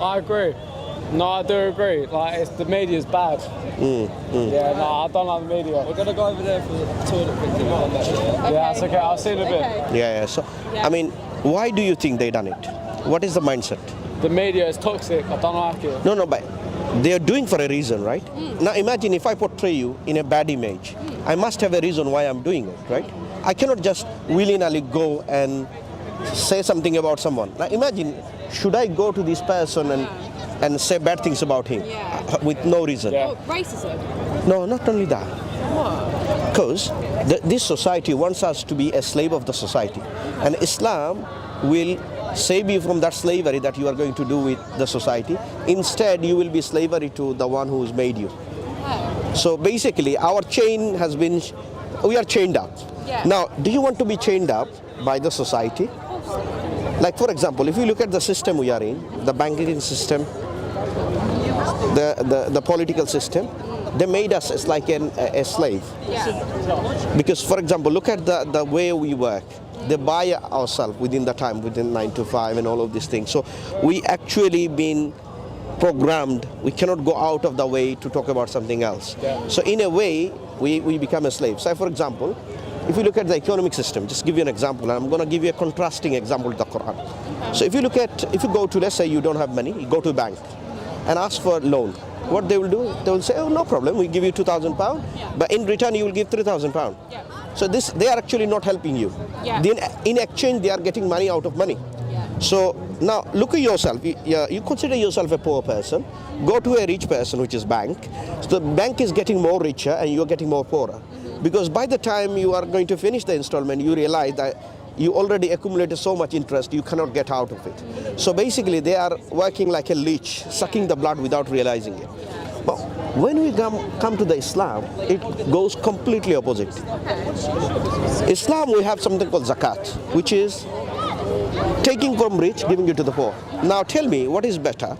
I agree. No, I do agree. Like, the media's bad. Yeah, no, I don't like the media. We're gonna go over there for the toilet quickly. Okay. Yeah, that's okay. I'll see you in a bit. Okay. Yeah. So, I mean, why do you think they done it? What is the mindset? The media is toxic. I don't like it. No, but they are doing for a reason, right? Now imagine if I portray you in a bad image. I must have a reason why I'm doing it, right? I cannot just willy-nilly go and say something about someone. Now imagine, should I go to this person and say bad things about him with no reason? Yeah. Oh, racism. No, not only that. What? Because this society wants us to be a slave of the society. And Islam will save you from that slavery that you are going to do with the society. Instead, you will be slavery to the one who's made you. Oh. So basically, our chain has been, we are chained up. Yeah. Now, do you want to be chained up by the society? Like, for example, if you look at the system we are in, the banking system, the political system, they made us as like a slave. Yeah. Because, for example, look at the way we work. They buy ourselves within the time, within 9 to 5 and all of these things. So we actually been programmed. We cannot go out of the way to talk about something else. Yeah. So in a way, we become a slave. So for example, if you look at the economic system, just give you an example, and I'm going to give you a contrasting example to the Quran. So if you go to, let's say you don't have money, you go to a bank and ask for a loan. What they will do, they will say, oh, no problem, we give you £2,000, but in return you will give £3,000. Yeah. So they are actually not helping you. Yeah. Then in exchange, they are getting money out of money. Yeah. So now look at yourself. You consider yourself a poor person. Go to a rich person, which is bank. So the bank is getting more richer and you are getting more poorer. Because by the time you are going to finish the installment, you realize that you already accumulated so much interest, you cannot get out of it. So basically, they are working like a leech, sucking the blood without realizing it. But when we come to the Islam, it goes completely opposite. Islam, we have something called zakat, which is taking from rich, giving it to the poor. Now tell me, what is better?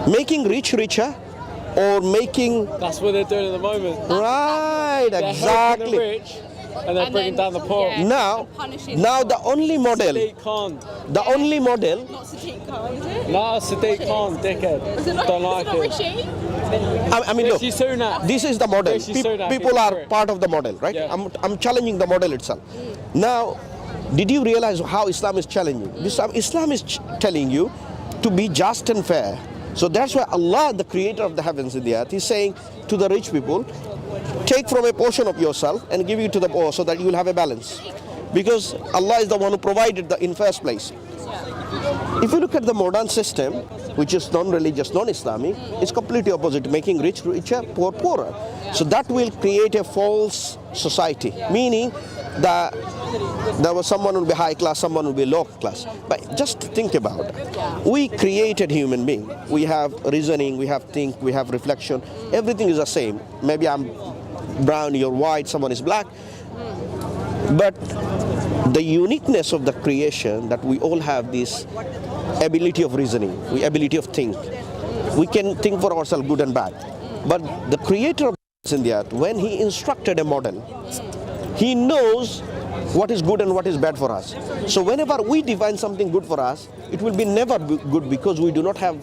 Making rich richer or making... That's what they're doing at the moment. Right, They're exactly. helping the rich and they're bringing down the poor. Yeah. Now Punishing the only model, Sadiq Khan. the only model, Not Sadiq Khan, is it? No, Sadiq Khan, dickhead. Is it not, Don't is like it not it. Rishi? I mean, look, Rishi Sunak. this is the model. Rishi Sunak, People he's are correct. part of the model, right? Yeah. I'm challenging the model itself. Now, did you realize how Islam is challenging? Islam is telling you to be just and fair. So that's why Allah, the creator of the heavens and the earth, is saying to the rich people, take from a portion of yourself and give it to the poor so that you will have a balance. Because Allah is the one who provided in first place. If you look at the modern system, which is non-religious, non-Islamic, it's completely opposite, making rich richer, poor poorer. So that will create a false society, meaning that there was someone will be high class, someone will be low class. But just think about it. We created human being. We have reasoning, we have think, we have reflection. Everything is the same. Maybe I'm brown, you're white, someone is black. But the uniqueness of the creation, that we all have this ability of reasoning, ability of think. We can think for ourselves good and bad. But the creator of in the earth, when he instructed a model, he knows what is good and what is bad for us. So whenever we define something good for us, it will be never good because we do not have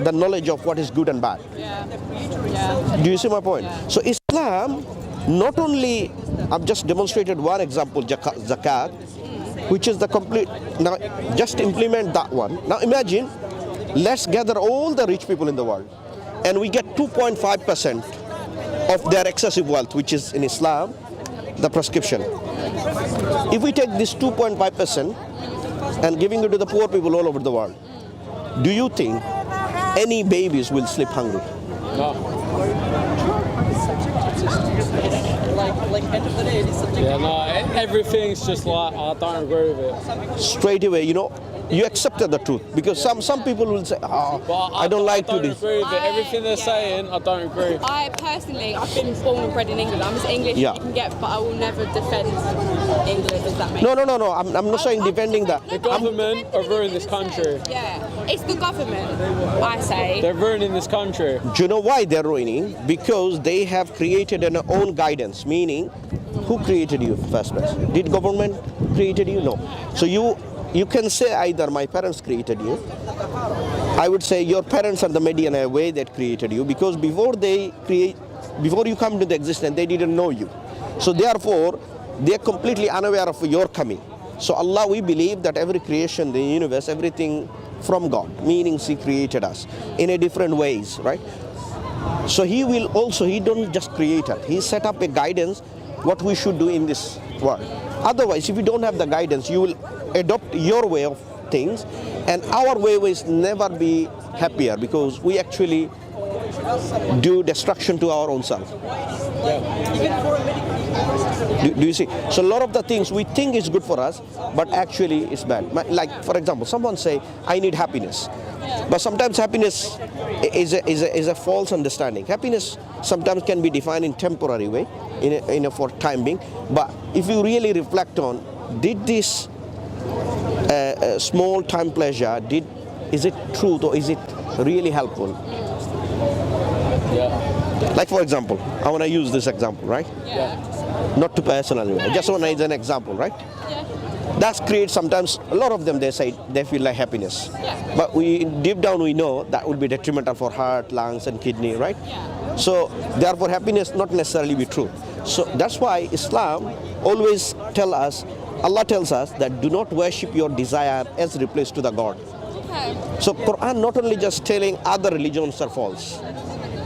the knowledge of what is good and bad. Do you see my point? So Islam, not only, I've just demonstrated one example, zakat, which is the complete, now just implement that one. Now imagine, let's gather all the rich people in the world and we get 2.5% of their excessive wealth, which is in Islam, the prescription. If we take this 2.5% and giving it to the poor people all over the world, do you think any babies will sleep hungry? No. Like end of the day, it's something. Yeah, no, everything's just like, I don't agree with it. Straight away, you accepted the truth, because some people will say, But I don't like to do this. agree with it. Everything they're saying, I don't agree. I personally, I've been born and bred in England. I'm as English as you can get, but I will never defend England. Does that make sense? No. I'm not saying defending that. The government are ruining this country. Yeah, it's the government, I say. They're ruining this country. Do you know why they're ruining? Because they have created an own guidance, meaning, who created you first place? Did government created you? No. So you can say either my parents created you, I would say your parents are the media in a way that created you, because before you come into the existence, they didn't know you. So therefore, they are completely unaware of your coming. So Allah, we believe that every creation, the universe, everything from God, meaning He created us in a different ways, right? So He don't just create us. He set up a guidance what we should do in this world. Otherwise, if you don't have the guidance, you will adopt your way of things, and our way will never be happier, because we actually do destruction to our own self. Do you see? So a lot of the things we think is good for us, but actually it's bad. Like, for example, someone say, I need happiness. But sometimes happiness is a false understanding. Happiness sometimes can be defined in temporary way, for time being. But if you really reflect on, did this small time pleasure, is it truth or is it really helpful? Yeah. Like, for example, I want to use this example, right? Yeah. Not to personally, I just want to use an example, right? That creates sometimes, a lot of them, they say they feel like happiness. Yeah. But deep down we know that would be detrimental for heart, lungs and kidney, right? Yeah. So therefore happiness not necessarily be true. So that's why Islam always Allah tells us that do not worship your desire as replaced to the God. Okay. So Quran not only just telling other religions are false,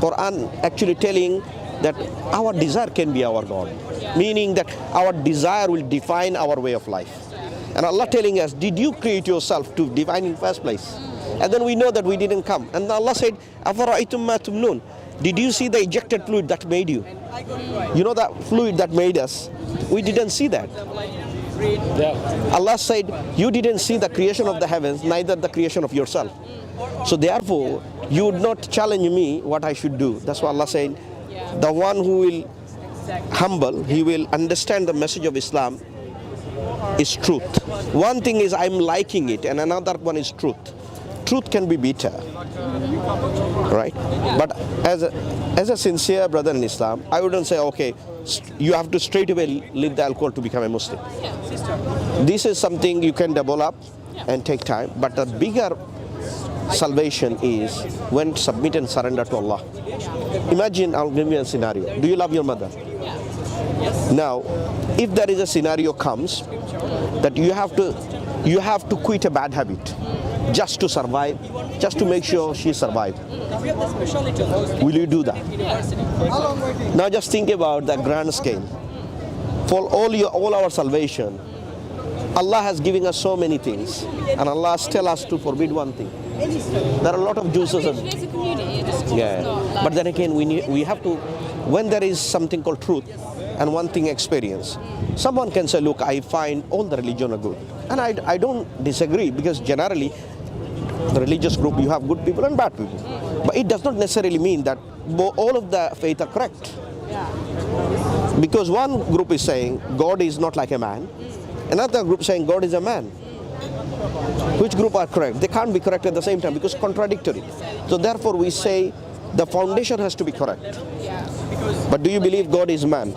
Quran actually telling that our desire can be our God, meaning that our desire will define our way of life. And Allah telling us, did you create yourself to define in first place? And then we know that we didn't come. And Allah said, أَفَرَأَيْتُمْ مَا تُمْنُونَ. Did you see the ejected fluid that made you? You know that fluid that made us? We didn't see that. Yeah. Allah said, you didn't see the creation of the heavens, neither the creation of yourself. So therefore, you would not challenge me what I should do. That's why Allah said, the one who will humble, he will understand the message of Islam is truth. One thing is I'm liking it, and another one is truth. Truth can be bitter, right? But as a sincere brother in Islam, I wouldn't say, okay, you have to straight away leave the alcohol to become a Muslim. This is something you can develop and take time, but the bigger salvation is when submit and surrender to Allah. Imagine, I'll give you a scenario. Do you love your mother? Now, if there is a scenario comes that you have to quit a bad habit just to survive, just to make sure she survives, will you do that? Now just think about the grand scale. For all our salvation, Allah has given us so many things, and Allah tells us to forbid one thing. There are a lot of juices. There's a community, But then again, we have to, when there is something called truth and one thing experience, someone can say, look, I find all the religion are good. And I don't disagree, because generally, the religious group, you have good people and bad people. But it does not necessarily mean that all of the faith are correct. Because one group is saying God is not like a man, another group saying God is a man. Which group are correct? They can't be correct at the same time, because contradictory. So therefore we say the foundation has to be correct. But do you believe God is man?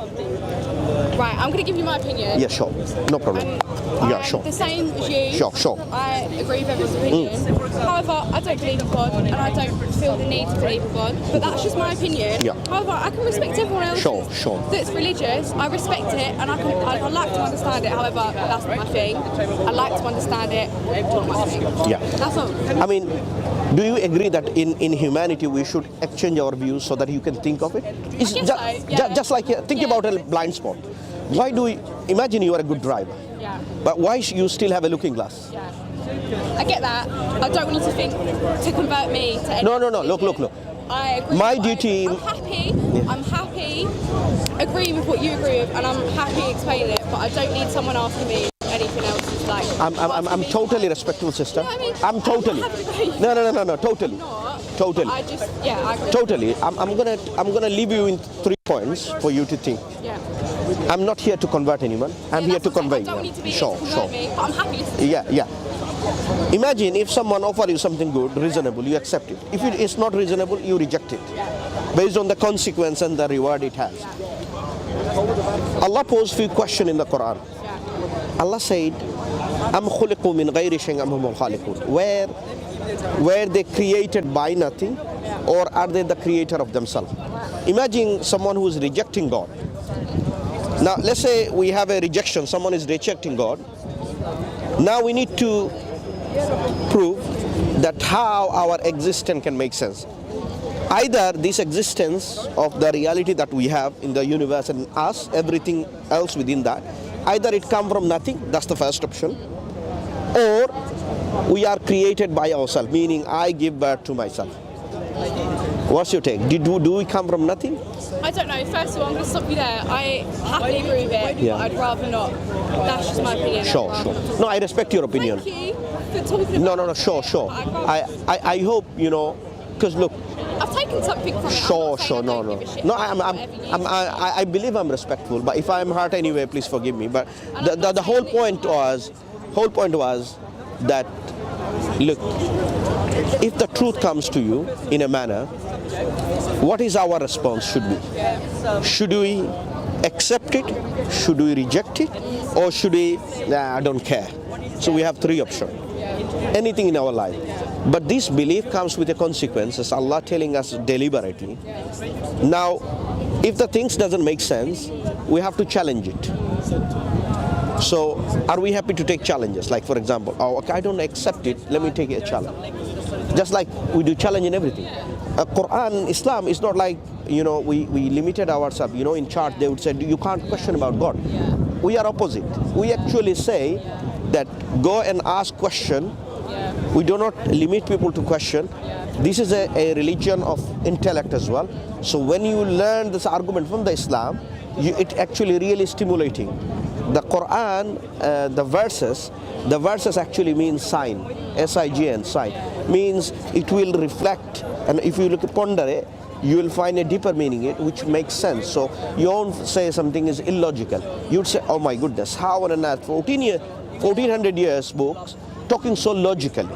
Right, I'm going to give you my opinion. Yeah, sure. No problem. Yeah, sure. The same as you. Sure. I agree with everyone's opinion. However, I don't believe in God, and I don't feel the need to believe in God. But that's just my opinion. Yeah. However, I can respect everyone else Sure. that's religious. I respect it, and I like to understand it. However, that's not my thing. I like to understand it. Not my thing. Yeah. That's all. I mean, do you agree that in humanity we should exchange our views so that you can think of it? It's guess so, yeah. Just like think about a blind spot. Why do we imagine you are a good driver? Yeah. But why you still have a looking glass? Yeah. I get that. I don't want you to think to convert me to anything. No. Look. I agree. My duty. I'm happy agreeing with what you agree with, and I'm happy explaining it. But I don't need someone asking me anything else. Like I'm totally respectful, sister. You know what I mean? I'm totally. No. Totally. Totally. I agree. Totally. I'm gonna leave you in 3 points for you to think. Yeah. I'm not here to convert anyone. I'm here to convey. I don't need to be Sure. me, but I'm happy listening. Yeah. Imagine if someone offers you something good, reasonable, you accept it. If it is not reasonable, you reject it, based on the consequence and the reward it has. Allah posed few questions in the Quran. Allah said, "Am khuliqu min ghayri shay'in am humul khaliqun?" Where where they created by nothing, or are they the creator of themselves? Imagine someone who is rejecting God. Now let's say we have a rejection, someone is rejecting God. Now we need to prove that how our existence can make sense. Either this existence of the reality that we have in the universe and us, everything else within that, either it come from nothing, that's the first option, or we are created by ourselves, meaning I give birth to myself. What's your take? Do we come from nothing? I don't know. First of all, I'm going to stop you there. I happily agree with it, Yeah. but I'd rather not. That's just my opinion. Sure. No, I respect your opinion. Thank you for talking about No, sure. I'd rather- I hope, because look, I've taken something from it. sure, I'm not saying I no. don't give a shit No, about whatever you I believe I'm respectful, but if I'm hurt anyway, please forgive me. But And I'm not the whole saying point was that, look, if the truth comes to you in a manner, what is our response should be? Should we accept it? Should we reject it? Or should we, I don't care? So we have three options. Anything in our life. But this belief comes with a consequence, as Allah telling us deliberately. Now, if the things doesn't make sense, we have to challenge it. So, are we happy to take challenges? Like, for example, okay, I don't accept it, let me take a challenge. Just like we do challenge in everything. Quran, Islam is not like, we limited ourselves. In church they would say, you can't question about God. We are opposite. We actually say that go and ask question. We do not limit people to question. This is a religion of intellect as well. So when you learn this argument from the Islam, it actually really stimulating. The Quran, the verses actually mean sign, S-I-G-N, sign. Means it will reflect, and if you look at ponder it, you will find a deeper meaning in it, which makes sense. So you won't say something is illogical. You would say, oh my goodness, how on earth 1400 years books talking so logically.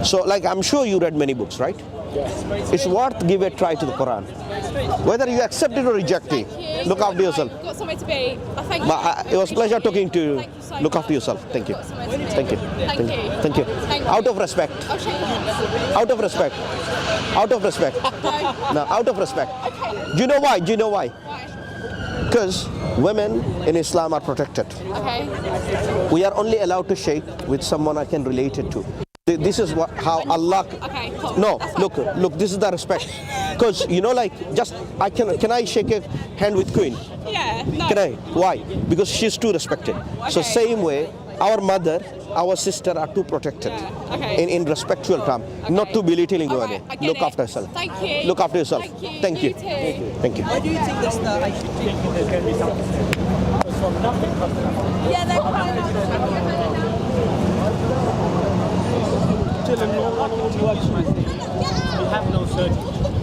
So like I'm sure you read many books, right? Yes. It's worth give a try to the Quran. Whether you accept it or reject it, look after yourself. Got somewhere to be. Thank you. But it was a pleasure talking to you. Thank you so Look much. after yourself. Thank you. Got somewhere to be. Thank you. Thank you. Thank you. Thank you. Out of respect. I'll shake your hand. Out of respect. Out of respect. No, out of respect. Okay. Do you know why? Why? Because women in Islam are protected. Okay. We are only allowed to shake with someone I can relate it to. This is how Allah. Okay, cool. No, That's fine. look. This is the respect. Because can I shake a hand with Queen? Yeah. No. Can I? Why? Because she's too respected. So Okay. same way, our mother, our sister are too protected. Yeah, okay. In respectful term, Okay. not too belittling. All right, I get Look it. after yourself. Thank you. Look after yourself. Thank you. Thank you. You too. Thank you. Why do you think this? Yeah, they're fine. Till a normal situation, we have no surgery.